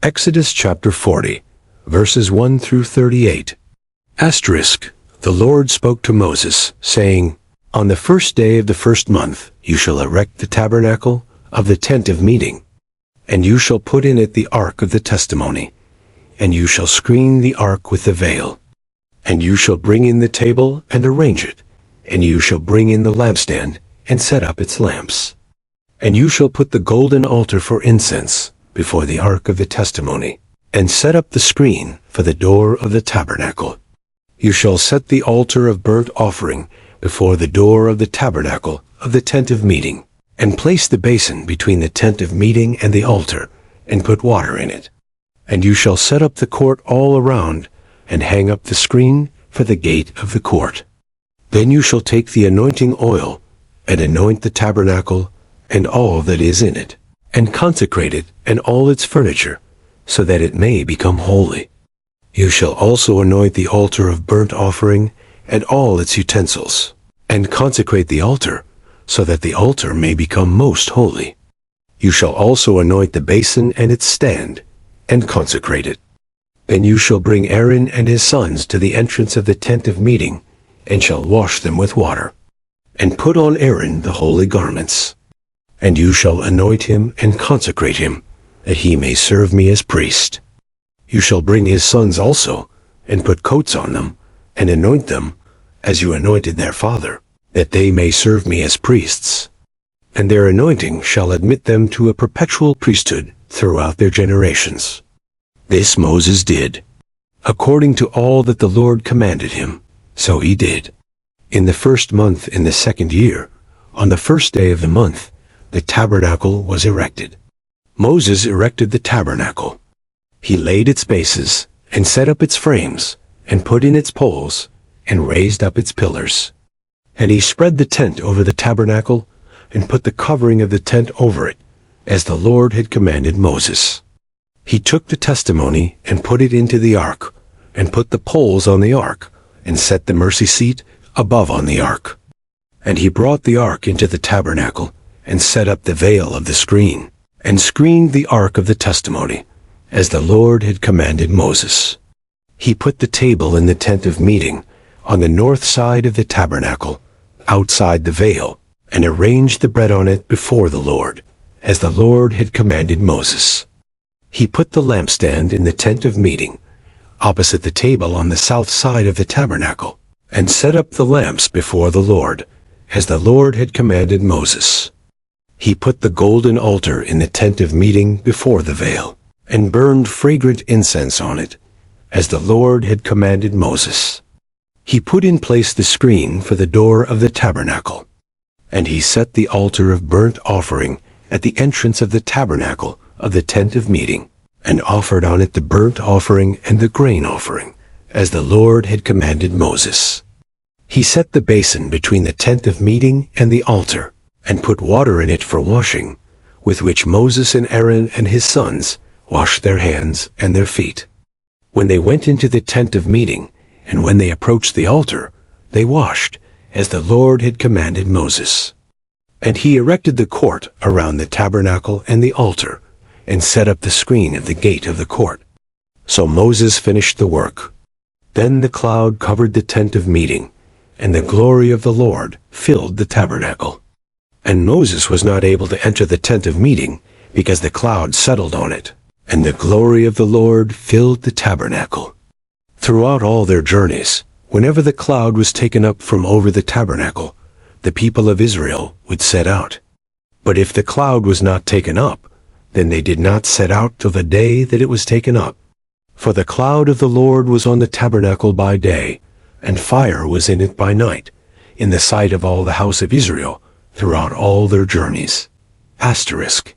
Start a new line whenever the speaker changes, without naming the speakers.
Exodus chapter 40, verses 1 through 38. Asterisk. The Lord spoke to Moses, saying, On the first day of the first month you shall erect the tabernacle of the tent of meeting, and you shall put in it the ark of the testimony, and you shall screen the ark with the veil. And you shall bring in the table and arrange it, and you shall bring in the lampstand and set up its lamps. And you shall put the golden altar for incense before the ark of the testimony, and set up the screen for the door of the tabernacle. You shall set the altar of burnt offering before the door of the tabernacle of the tent of meeting, and place the basin between the tent of meeting and the altar, and put water in it. And you shall set up the court all around, and hang up the screen for the gate of the court. Then you shall take the anointing oil, and anoint the tabernacle, and all that is in it, and consecrate it and all its furniture, so that it may become holy. You shall also anoint the altar of burnt offering, and all its utensils, and consecrate the altar, so that the altar may become most holy. You shall also anoint the basin and its stand, and consecrate it. Then you shall bring Aaron and his sons to the entrance of the tent of meeting, and shall wash them with water, and put on Aaron the holy garments. And you shall anoint him and consecrate him, that he may serve me as priest. You shall bring his sons also, and put coats on them, and anoint them, as you anointed their father, that they may serve me as priests. And their anointing shall admit them to a perpetual priesthood throughout their generations. This Moses did, according to all that the Lord commanded him, so he did. In the first month in the second year, on the first day of the month, the tabernacle was erected. Moses erected the tabernacle. He laid its bases, and set up its frames, and put in its poles, and raised up its pillars. And he spread the tent over the tabernacle, and put the covering of the tent over it, as the Lord had commanded Moses. He took the testimony and put it into the ark, and put the poles on the ark, and set the mercy seat above on the ark. And he brought the ark into the tabernacle, and set up the veil of the screen, and screened the ark of the testimony, as the Lord had commanded Moses. He put the table in the tent of meeting, on the north side of the tabernacle, outside the veil, and arranged the bread on it before the Lord, as the Lord had commanded Moses. He put the lampstand in the tent of meeting, opposite the table on the south side of the tabernacle, and set up the lamps before the Lord, as the Lord had commanded Moses. He put the golden altar in the tent of meeting before the veil, and burned fragrant incense on it, as the Lord had commanded Moses. He put in place the screen for the door of the tabernacle, and he set the altar of burnt offering at the entrance of the tabernacle of the tent of meeting, and offered on it the burnt offering and the grain offering, as the Lord had commanded Moses. He set the basin between the tent of meeting and the altar, and put water in it for washing, with which Moses and Aaron and his sons washed their hands and their feet. When they went into the tent of meeting, and when they approached the altar, they washed, as the Lord had commanded Moses. And he erected the court around the tabernacle and the altar, and set up the screen at the gate of the court. So Moses finished the work. Then the cloud covered the tent of meeting, and the glory of the Lord filled the tabernacle. And Moses was not able to enter the tent of meeting, because the cloud settled on it, and the glory of the Lord filled the tabernacle. Throughout all their journeys, whenever the cloud was taken up from over the tabernacle, the people of Israel would set out. But if the cloud was not taken up, then they did not set out till the day that it was taken up. For the cloud of the Lord was on the tabernacle by day, and fire was in it by night, in the sight of all the house of Israel, throughout all their journeys. Asterisk.